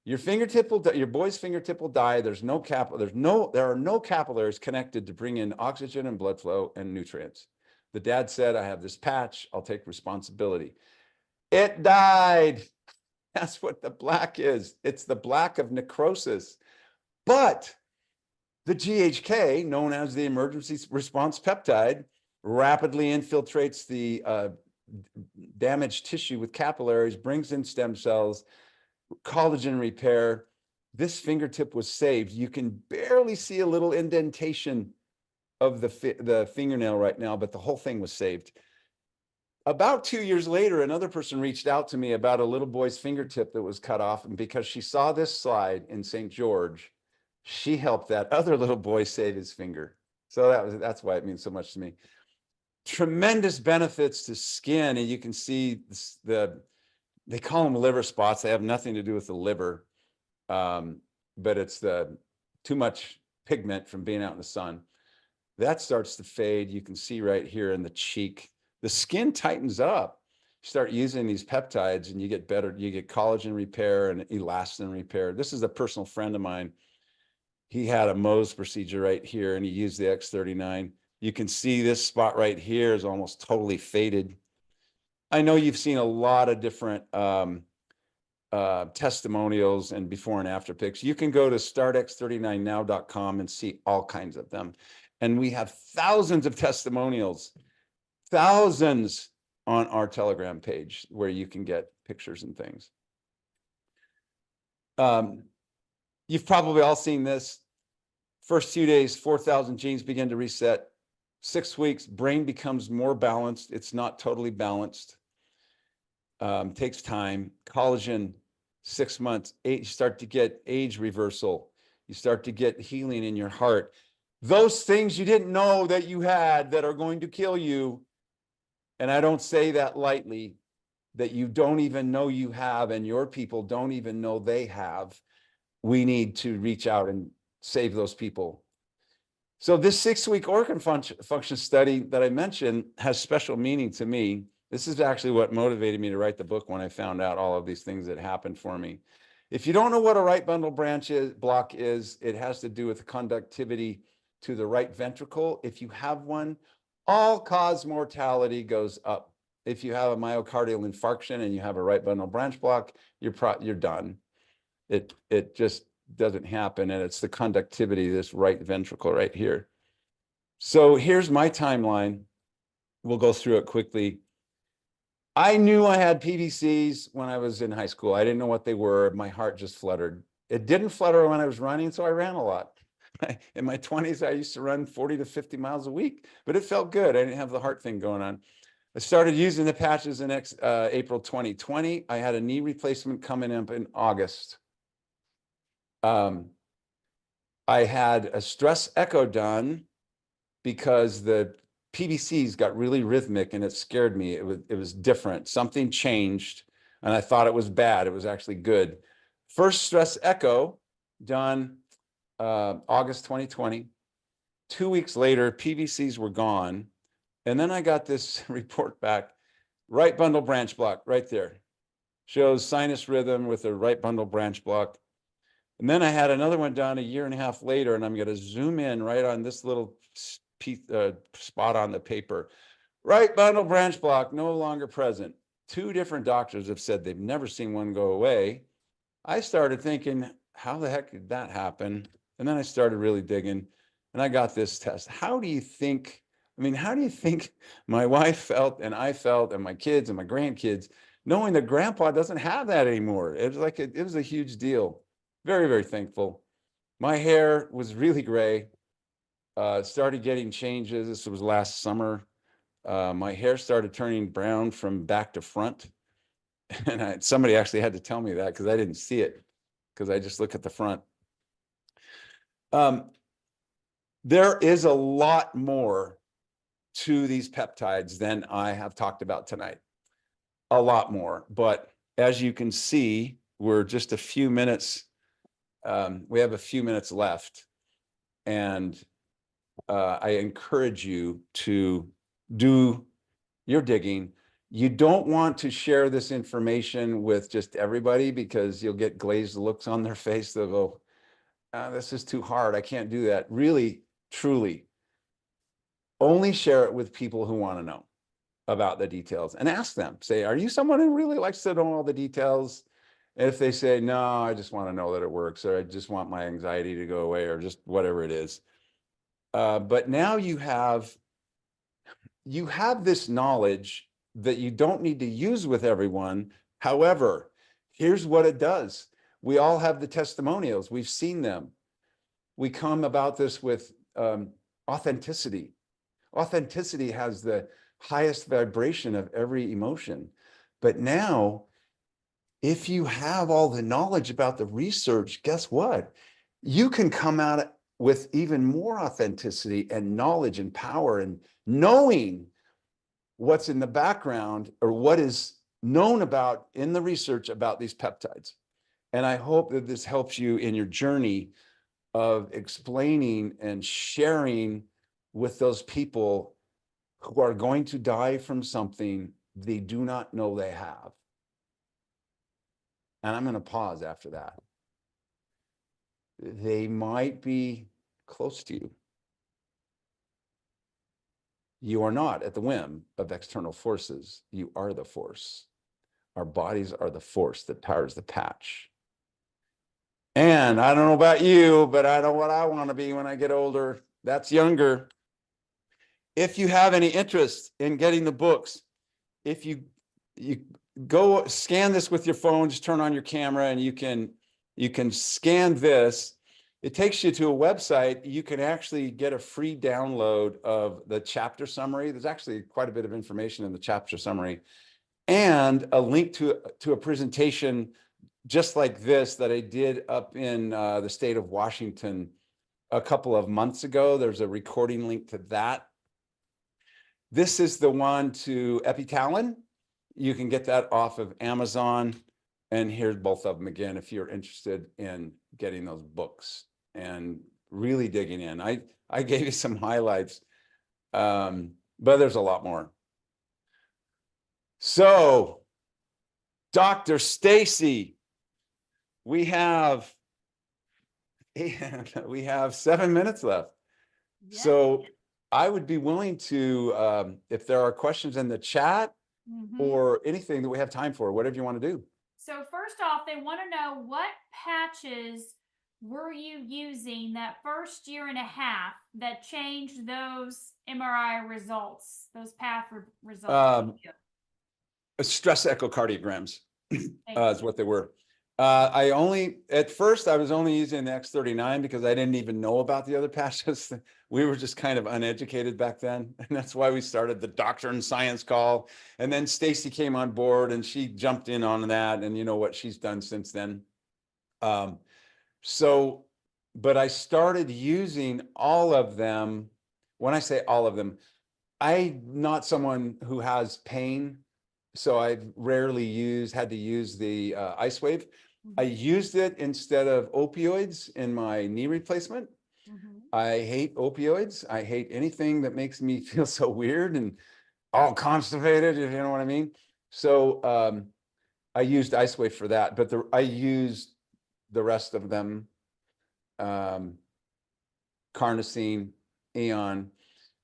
Your fingertip will die, your boy's fingertip will die. There are no capillaries connected to bring in oxygen and blood flow and nutrients. The dad said, I have this patch, I'll take responsibility. It died. That's what the black is. It's the black of necrosis. But the GHK, known as the emergency response peptide, rapidly infiltrates the damaged tissue with capillaries, brings in stem cells, collagen repair. This fingertip was saved. You can barely see a little indentation of the fingernail right now, but the whole thing was saved. About 2 years later, another person reached out to me about a little boy's fingertip that was cut off. And because she saw this slide in St. George, she helped that other little boy save his finger. So that's why it means so much to me. Tremendous benefits to skin. And you can see they call them liver spots. They have nothing to do with the liver, but it's the too much pigment from being out in the sun. That starts to fade. You can see right here in the cheek. The skin tightens up. You start using these peptides and you get better. You get collagen repair and elastin repair. This is a personal friend of mine. He had a Mohs procedure right here and he used the X39. You can see this spot right here is almost totally faded. I know you've seen a lot of different testimonials and before and after pics. You can go to startx39now.com and see all kinds of them. And we have thousands of testimonials, thousands on our Telegram page where you can get pictures and things. You've probably all seen this. First 2 days, 4,000 genes begin to reset. 6 weeks, brain becomes more balanced. It's not totally balanced. Takes time. Collagen, 6 months. You start to get age reversal. You start to get healing in your heart. Those things you didn't know that you had that are going to kill you. And I don't say that lightly, that you don't even know you have and your people don't even know they have. We need to reach out and save those people. So this 6-week organ function study that I mentioned has special meaning to me. This is actually what motivated me to write the book when I found out all of these things that happened for me. If you don't know what a right bundle branch block is, it has to do with conductivity to the right ventricle. If you have one, all-cause mortality goes up. If you have a myocardial infarction and you have a right bundle branch block, you're done. It just doesn't happen, and it's the conductivity, this right ventricle right here. So here's my timeline. We'll go through it quickly. I knew I had PVCs when I was in high school. I didn't know what they were. My heart just fluttered. It didn't flutter when I was running, so I ran a lot. In my 20s, I used to run 40 to 50 miles a week, but it felt good. I didn't have the heart thing going on. I started using the patches in April 2020. I had a knee replacement coming up in August. I had a stress echo done because the PVCs got really rhythmic and it scared me. It was different. Something changed and I thought it was bad. It was actually good. First stress echo done August 2020. 2 weeks later, PVCs were gone. And then I got this report back, right bundle branch block right there. Shows sinus rhythm with a right bundle branch block. And then I had another one done a year and a half later, and I'm going to zoom in right on this little spot on the paper. Right bundle branch block, no longer present. 2 different doctors have said they've never seen one go away. I started thinking, how the heck did that happen? And then I started really digging, and I got this test. How do you think my wife felt, and I felt, and my kids and my grandkids, knowing that grandpa doesn't have that anymore? It was like, it was a huge deal. Very, very thankful. My hair was really gray. Started getting changes. This was last summer. My hair started turning brown from back to front. And somebody actually had to tell me that because I didn't see it, because I just look at the front. There is a lot more to these peptides than I have talked about tonight. A lot more. But as you can see, we're just a few minutes. We have a few minutes left. And I encourage you to do your digging. You don't want to share this information with just everybody because you'll get glazed looks on their face. They'll go, this is too hard. I can't do that. Really, truly, only share it with people who want to know about the details and ask them. Say, are you someone who really likes to know all the details? And if they say, no, I just want to know that it works, or I just want my anxiety to go away, or just whatever it is. But now you have this knowledge that you don't need to use with everyone. However, here's what it does. We all have the testimonials. We've seen them. We come about this with authenticity. Authenticity has the highest vibration of every emotion. But now, if you have all the knowledge about the research, guess what? You can come out with even more authenticity and knowledge and power and knowing what's in the background or what is known about in the research about these peptides. And I hope that this helps you in your journey of explaining and sharing with those people who are going to die from something they do not know they have. And I'm going to pause after that. They might be close to you. You are not at the whim of external forces. You are the force. Our bodies are the force that powers the patch. And I don't know about you, but I know what I want to be when I get older. That's younger. If you have any interest in getting the books, if you go scan this with your phone, just turn on your camera and you can scan this. It takes you to a website. You can actually get a free download of the chapter summary. There's actually quite a bit of information in the chapter summary and a link to a presentation just like this that I did up in the state of Washington a couple of months ago. There's a recording link to that. This is the one to Epitalin. You can get that off of Amazon. And here's both of them again, if you're interested in getting those books and really digging in. I gave you some highlights, but there's a lot more. So, Dr. Stacy, we have 7 minutes left. Yeah. So I would be willing to, if there are questions in the chat or anything that we have time for, whatever you want to do. So first off, they want to know what patches were you using that first year and a half that changed those MRI results, those path results? Stress echocardiograms is what they were. At first I was only using the X39 because I didn't even know about the other patches. We were just kind of uneducated back then. And that's why we started the Doctor and Science call. And then Stacy came on board and she jumped in on that. And you know what she's done since then. But I started using all of them. When I say all of them, I'm not someone who has pain. So I've rarely had to use the ice wave. I used it instead of opioids in my knee replacement. I hate opioids. I hate anything that makes me feel so weird and all constipated, if you know what I mean. So I used ice wave for that, but I used the rest of them, carnosine, Aeon.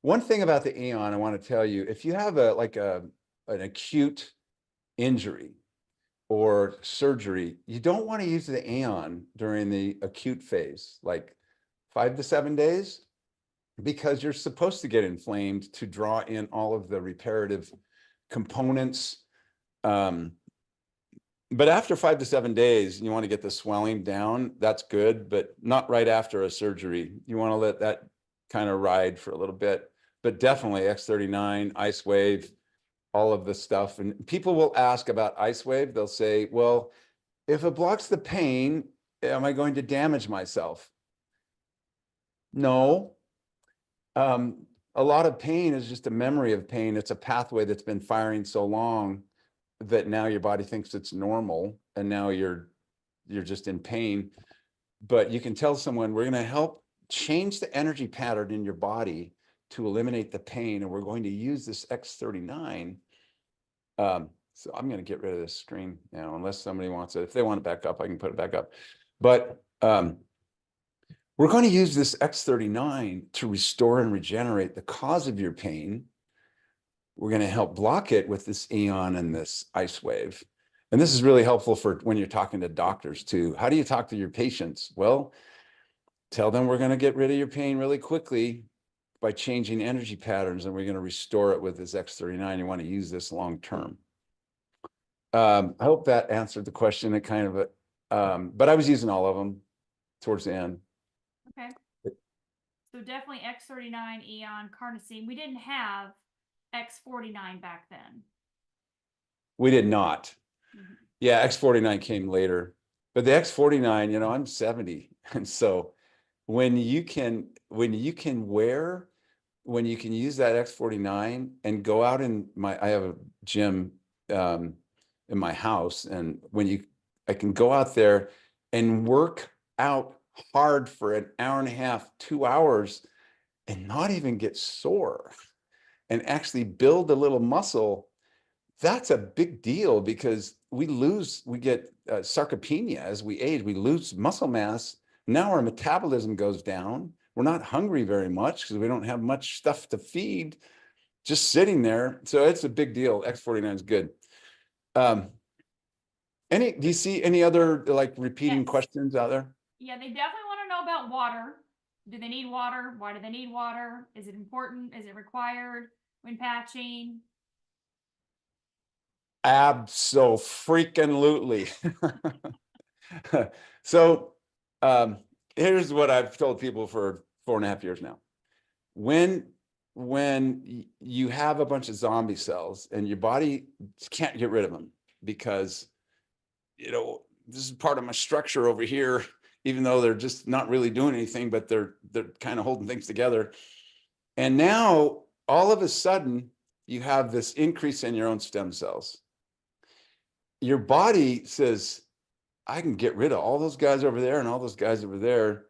One thing about the Aeon I want to tell you, if you have an acute injury or surgery, you don't want to use the Aeon during the acute phase, like 5 to 7 days, because you're supposed to get inflamed to draw in all of the reparative components. But after 5 to 7 days, you want to get the swelling down. That's good, but not right after a surgery. You want to let that kind of ride for a little bit, but definitely X39, ice wave, all of the stuff. And people will ask about ice wave. They'll say, well, if it blocks the pain, am I going to damage myself? No. A lot of pain is just a memory of pain. It's a pathway that's been firing so long that now your body thinks it's normal and now you're just in pain. But you can tell someone, we're going to help change the energy pattern in your body to eliminate the pain, and we're going to use this X39. So I'm going to get rid of this screen now, unless somebody wants it. If they want it back up, I can put it back up. But we're going to use this X39 to restore and regenerate the cause of your pain. We're going to help block it with this Aeon and this ice wave. And this is really helpful for when you're talking to doctors too. How do you talk to your patients? Well, tell them we're going to get rid of your pain really quickly. by changing energy patterns, and we're going to restore it with this X39. You want to use this long term. I hope that answered the question. It kind of, but I was using all of them towards the end. Okay. So definitely X39, Eon, Carnosine. We didn't have X49 back then. We did not. Mm-hmm. Yeah, X49 came later. But the X49, you know, I'm 70. And so when you can use that X49 and go out I have a gym in my house, and I can go out there and work out hard for an hour and a half, 2 hours, and not even get sore, and actually build a little muscle. That's a big deal, because we get sarcopenia as we age. We lose muscle mass. Now our metabolism goes down. We're not hungry very much because we don't have much stuff to feed just sitting there. So it's a big deal. X49 is good. Do you see any other like repeating questions out there? Yeah, they definitely want to know about water. Do they need water? Why do they need water? Is it important? Is it required when patching? Abso-freaking-lutely. So here's what I've told people for 4.5 years now. When you have a bunch of zombie cells and your body can't get rid of them, because, you know, this is part of my structure over here, even though they're just not really doing anything, but they're kind of holding things together. And now all of a sudden you have this increase in your own stem cells. Your body says, I can get rid of all those guys over there and all those guys over there.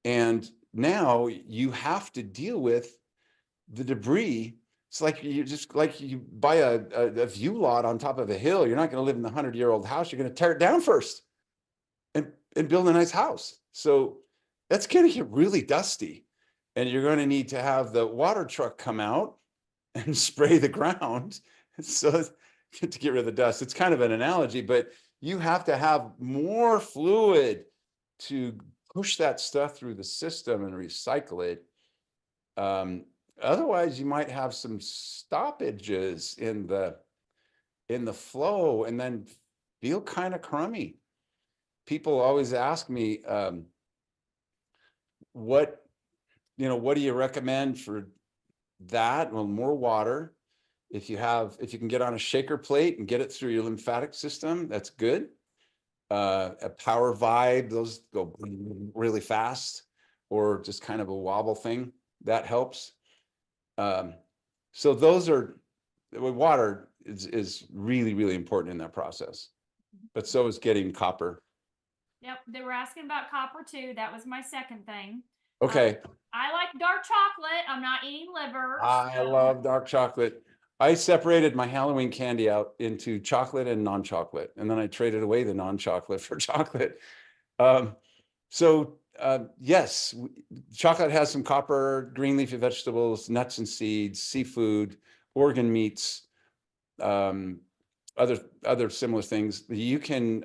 And now you have to deal with the debris. It's like you buy a view lot on top of a hill. You're not going to live in the 100-year-old house. You're going to tear it down first and build a nice house. So that's going to get really dusty. And you're going to need to have the water truck come out and spray the ground so to get rid of the dust. It's kind of an analogy, but you have to have more fluid to push that stuff through the system and recycle it. Otherwise, you might have some stoppages in the flow and then feel kind of crummy. People always ask me, what do you recommend for that? Well, more water. If you can get on a shaker plate and get it through your lymphatic system, that's good. A power vibe, those go really fast, or just kind of a wobble thing, that helps. So water is really, really important in that process, but so is getting copper. Yep, they were asking about copper too. That was my second thing. Okay. I like dark chocolate. I'm not eating liver. I love dark chocolate. I separated my Halloween candy out into chocolate and non-chocolate, and then I traded away the non-chocolate for chocolate. Yes, chocolate has some copper, green leafy vegetables, nuts and seeds, seafood, organ meats, other similar things. You can,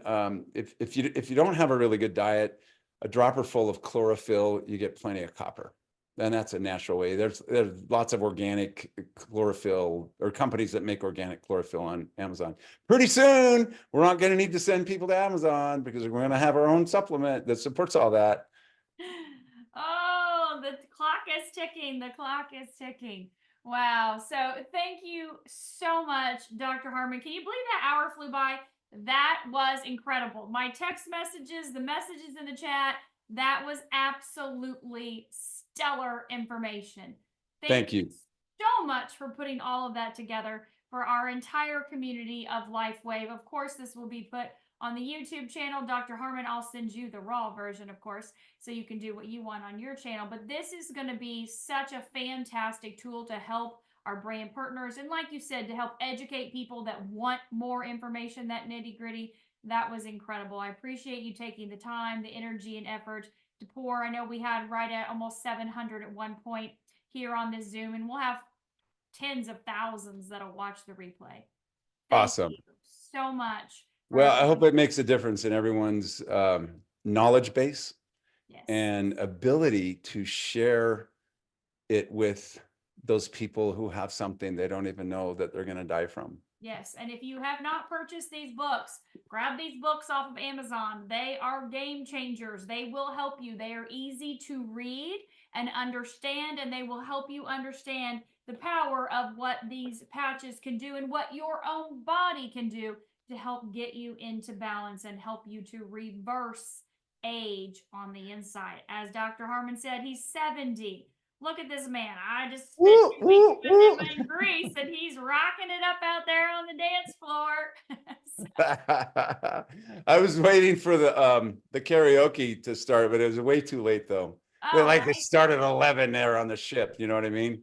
if you don't have a really good diet, a dropper full of chlorophyll, you get plenty of copper. And that's a natural way. There's lots of organic chlorophyll, or companies that make organic chlorophyll on Amazon. Pretty soon, we're not going to need to send people to Amazon, because we're going to have our own supplement that supports all that. Oh, the clock is ticking. The clock is ticking. Wow. So thank you so much, Dr. Harmon. Can you believe that hour flew by? That was incredible. My text messages, the messages in the chat, that was absolutely stellar information. Thank you so much for putting all of that together for our entire community of LifeWave. Of course, this will be put on the YouTube channel. Dr. Harmon, I'll send you the raw version, of course, so you can do what you want on your channel. But this is going to be such a fantastic tool to help our brand partners. And like you said, to help educate people that want more information, that nitty gritty. That was incredible. I appreciate you taking the time, the energy, and effort to pour. I know we had right at almost 700 at one point here on this Zoom, and we'll have tens of thousands that'll watch the replay. Awesome. Thank you so much. Well, I hope it makes a difference in everyone's knowledge base, yes, and ability to share it with those people who have something they don't even know that they're going to die from. Yes, and if you have not purchased these books, grab these books off of Amazon. They are game changers. They will help you. They are easy to read and understand, and they will help you understand the power of what these patches can do and what your own body can do to help get you into balance and help you to reverse age on the inside. As Dr. Harmon said, he's 70. Look at this man. I just spent Woo, 2 weeks woo, with woo. him in Greece and he's rocking it up out there on the dance floor. I was waiting for the karaoke to start, but it was way too late though. Oh, Like it right. started at 11 there on the ship, you know what I mean?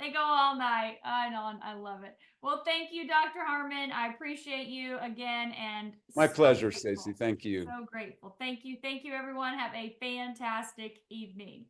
They go all night. I know. I love it. Well, thank you, Dr. Harmon. I appreciate you again. And My so pleasure, grateful. Stacey. Thank you. So grateful. Thank you. Thank you, everyone. Have a fantastic evening.